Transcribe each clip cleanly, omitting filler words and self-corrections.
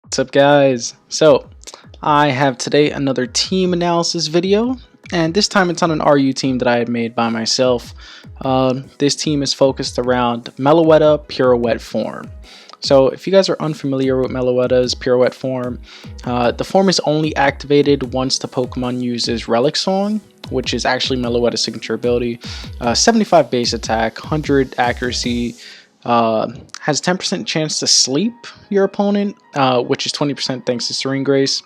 What's up, guys? So I have today another team analysis video, and this time it's on an RU team that I had made by myself. This team is focused around Meloette pirouette form. So if you guys are unfamiliar with Meloette's pirouette form, the form is only activated once the Pokemon uses Relic Song, which is actually Meloette's signature ability. 75 base attack, 100 accuracy, has 10% chance to sleep your opponent, which is 20% thanks to Serene Grace.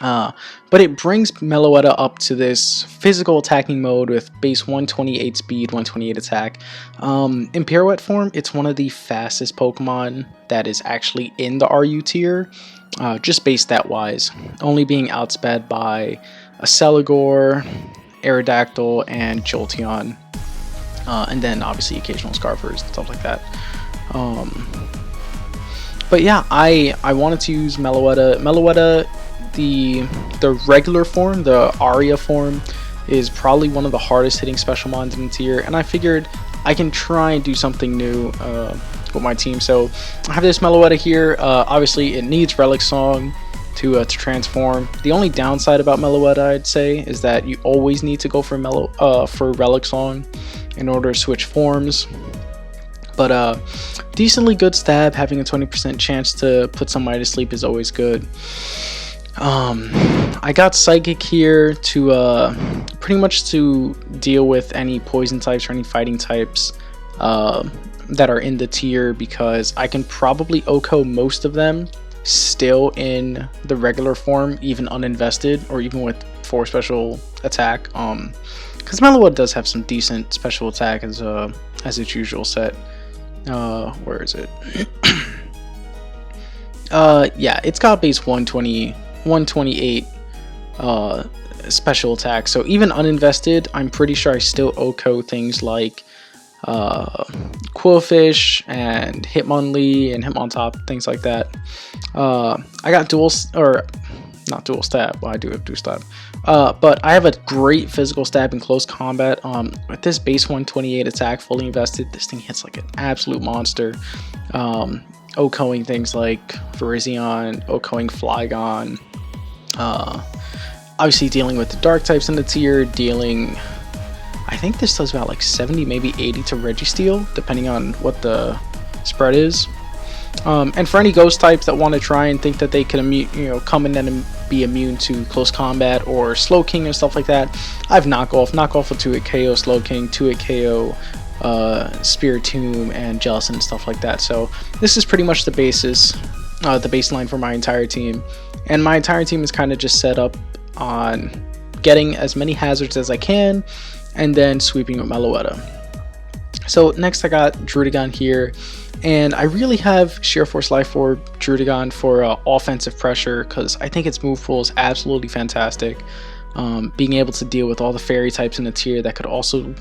But it brings Meloette up to this physical attacking mode with base 128 speed, 128 attack. In pirouette form, it's one of the fastest Pokemon that is actually in the RU tier, just base stat wise, only being outsped by a Celigore, Aerodactyl, and Jolteon. And then obviously occasional Scarfers and stuff like that. But yeah, I wanted to use Meloette. Meloette, the regular form, the Aria form, is probably one of the hardest hitting special mons in the tier, and I figured I can try and do something new with my team. So I have this Meloette here. Obviously it needs Relic Song to transform. The only downside about Meloette, I'd say, is that you always need to go for Relic Song in order to switch forms. But decently good stab. Having a 20% chance to put somebody to sleep is always good. I got Psychic here to pretty much to deal with any poison types or any fighting types that are in the tier, because I can probably OHKO most of them still in the regular form, even uninvested, or even with 4 special attack. Because Meloette does have some decent special attack as its usual set. Where is it? Yeah, it's got base 128 special attack. So even uninvested, I'm pretty sure I still OHKO things like Quillfish and Hitmonlee and Hitmontop, things like that. I got not dual stab. Well, I do have dual stab. But I have a great physical stab in close combat. With this base 128 attack fully invested, this thing hits like an absolute monster. OHKOing things like Virizion, OHKOing Flygon. Obviously dealing with the dark types in the tier, I think this does about like 70, maybe 80 to Registeel, depending on what the spread is. And for any ghost types that want to try and think that they can come in and be immune to close combat or Slow King and stuff like that, I have knockoff with 2-hit KO Slow King, 2-hit KO Spiritomb, and Jellicent and stuff like that. So this is pretty much the baseline for my entire team, and my entire team is kind of just set up on getting as many hazards as I can and then sweeping with Meloette. So next I got Druddigon here, and I really have Sheer Force Life Orb Druddigon for offensive pressure, because I think its move pool is absolutely fantastic. Being able to deal with all the fairy types in the tier that could also,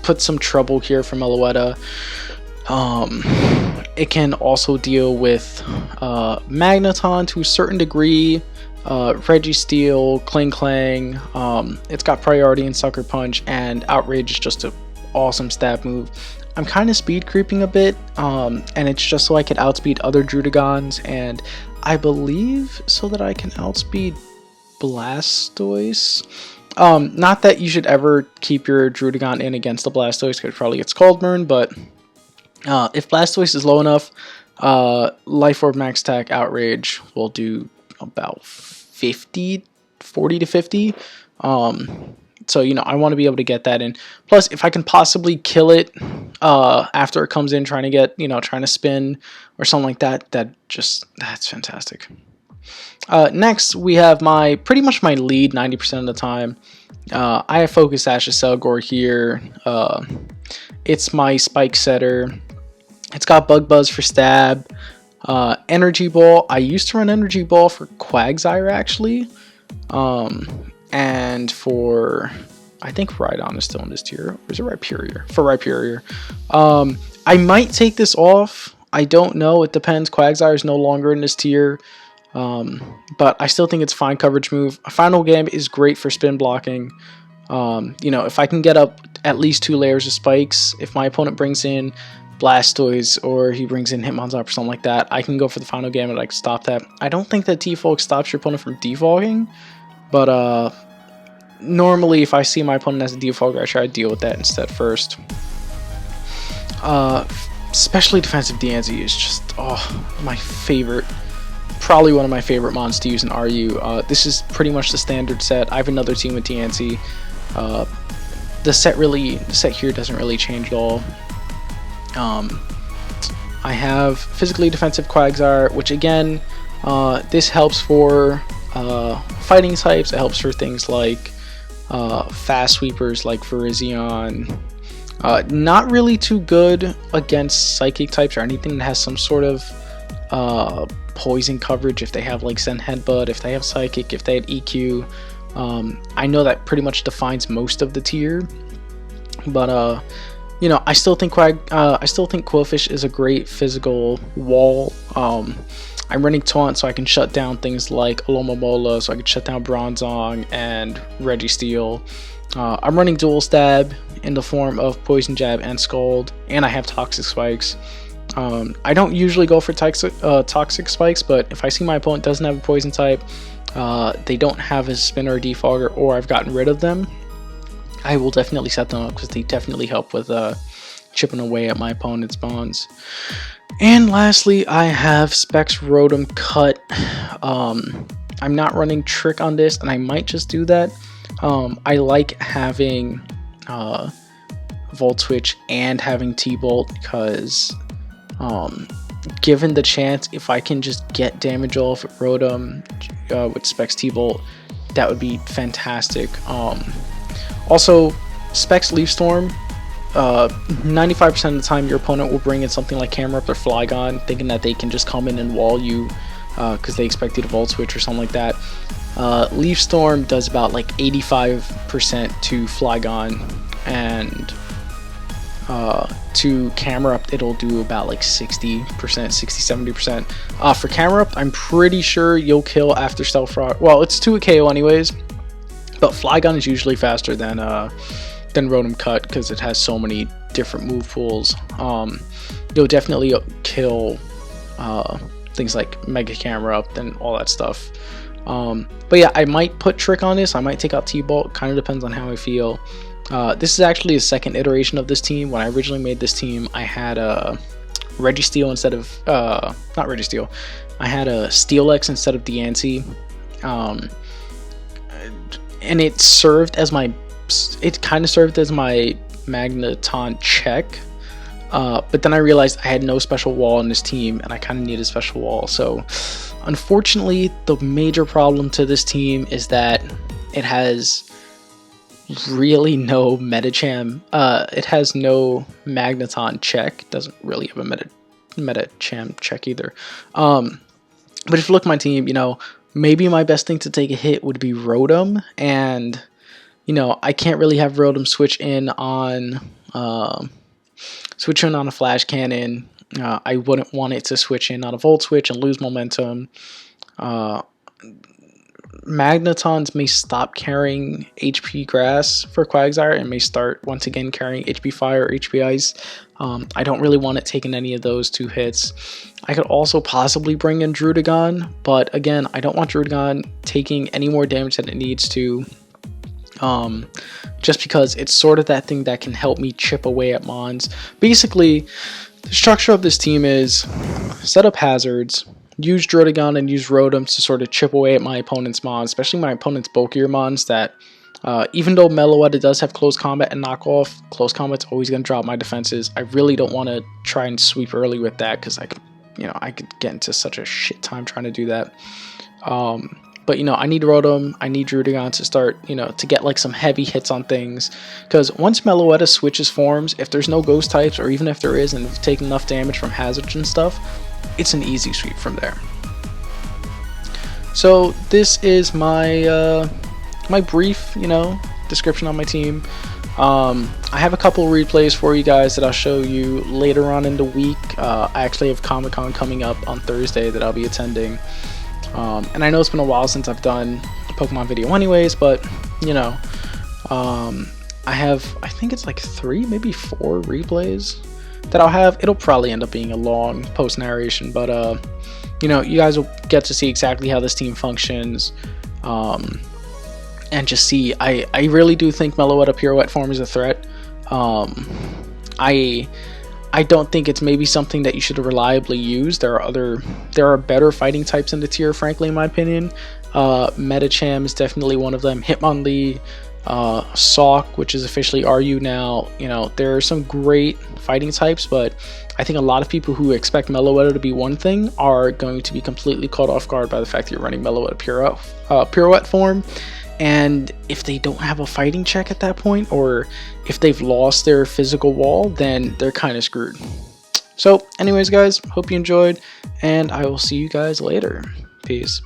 put some trouble here for Meloette. It can also deal with Magneton to a certain degree, Registeel, Kling Klang. It's got priority in Sucker Punch, and Outrage is just an awesome stab move. I'm kind of speed creeping a bit, and it's just so I can outspeed other Druddigons, and I believe so that I can outspeed Blastoise. Not that you should ever keep your Druddigon in against the Blastoise, because it probably gets Cold Burn, but if Blastoise is low enough, Life Orb Max Attack Outrage will do about 40 to 50. So I want to be able to get that in. Plus, if I can possibly kill it after it comes in, trying to spin or something like that, that's fantastic. Next, we have pretty much my lead 90% of the time. I have Focus Sash of Celigore here. It's my Spike Setter. It's got Bug Buzz for stab. Energy Ball. I used to run Energy Ball for Quagsire, actually. And for, I think Rhydon is still in this tier. Or is it Rhyperior? For Rhyperior. I might take this off. I don't know. It depends. Quagsire is no longer in this tier. But I still think it's a fine coverage move. A Final Gambit is great for spin blocking. If I can get up at least 2 layers of spikes, if my opponent brings in Blastoise or he brings in Hitmonchan or something like that, I can go for the final game and I can stop that. I don't think that Defog stops your opponent from defogging, but normally if I see my opponent as a defogger, I try to deal with that instead first. Especially defensive DNZ is just my favorite. Probably one of my favorite mons to use in RU. This is pretty much the standard set. I have another team with DNC. The set here doesn't really change at all. I have physically defensive Quagsire, which again, this helps for fighting types. It helps for things like fast sweepers like Virizion. Not really too good against psychic types or anything that has some sort of poison coverage. If they have like Zen Headbutt, if they have psychic, if they had EQ, I know that pretty much defines most of the tier. But you know, I still think Quillfish is a great physical wall. I'm running Taunt so I can shut down things like Alomomola, so I can shut down Bronzong and Registeel. I'm running Dual Stab in the form of Poison Jab and Scald, and I have Toxic Spikes. I don't usually go for Toxic Spikes, but if I see my opponent doesn't have a Poison type, they don't have a Spinner or Defogger, or I've gotten rid of them, I will definitely set them up because they definitely help with chipping away at my opponent's mons. And lastly, I have Specs Rotom Cut. I'm not running Trick on this, and I might just do that. I like having Volt Switch and having T-Bolt because given the chance, if I can just get damage off Rotom with Specs T-Bolt, that would be fantastic. Also, Specs Leaf Storm, 95% of the time your opponent will bring in something like Camerupt or Flygon, thinking that they can just come in and wall you because they expect you to Volt Switch or something like that. Leaf Storm does about like 85% to Flygon, and to Camerupt it'll do about like 60%, 60-70%. For Camerupt, I'm pretty sure you'll kill after Stealth Rock. Well, it's 2 KO anyways, but Flygon is usually faster than Rotom Cut because it has so many different move pools. You'll definitely kill things like Mega Camerupt and all that stuff. But yeah, I might put Trick on this. I might take out T-Bolt. Kind of depends on how I feel. This is actually a second iteration of this team. When I originally made this team, I had a Registeel instead of not Registeel. I had a Steelix instead of Diancie, and it served as my. It kind of served as my Magneton check. But then I realized I had no special wall in this team, and I kind of needed a special wall. So, unfortunately, the major problem to this team is that it has really no Medicham. It has no Magneton check. Doesn't really have a Medicham check either. But if you look at my team, you know, maybe my best thing to take a hit would be Rotom, and you know, I can't really have Rotom switch in on a Flash Cannon. I wouldn't want it to switch in on a Volt Switch and lose momentum. Magnetons may stop carrying HP Grass for Quagsire and may start once again carrying HP Fire or HP Ice. I don't really want it taking any of those 2 hits. I could also possibly bring in Druddigon, but again, I don't want Druddigon taking any more damage than it needs to. Just because it's sort of that thing that can help me chip away at mons. Basically, the structure of this team is set up hazards, use Druddigon and use Rotom to sort of chip away at my opponent's mons, especially my opponent's bulkier mons that, even though Meloette does have close combat and knockoff, close combat's always going to drop my defenses. I really don't want to try and sweep early with that because I could get into such a shit time trying to do that. But, you know, I need Rotom, I need Druddigon to start, you know, to get like some heavy hits on things. Because once Meloette switches forms, if there's no ghost types, or even if there is and it's taking enough damage from hazards and stuff, it's an easy sweep from there. So this is my my brief, you know, description on my team. I have a couple replays for you guys that I'll show you later on in the week. I actually have Comic-Con coming up on Thursday that I'll be attending. And I know it's been a while since I've done a Pokemon video anyways, but, you know, I think it's like 3, maybe 4 replays that I'll have. It'll probably end up being a long post narration, but you know, you guys will get to see exactly how this team functions, and just see. I really do think Meloette Pirouette form is a threat. I don't think it's maybe something that you should reliably use. There are better fighting types in the tier, frankly, in my opinion. Metacham is definitely one of them. Hitmonlee, Sawk, which is officially RU now. You know, there are some great fighting types, but I think a lot of people who expect Meloette to be one thing are going to be completely caught off guard by the fact that you're running Meloette Pirouette form. And if they don't have a fighting check at that point, or if they've lost their physical wall, then they're kind of screwed. So anyways, guys, hope you enjoyed, and I will see you guys later. Peace.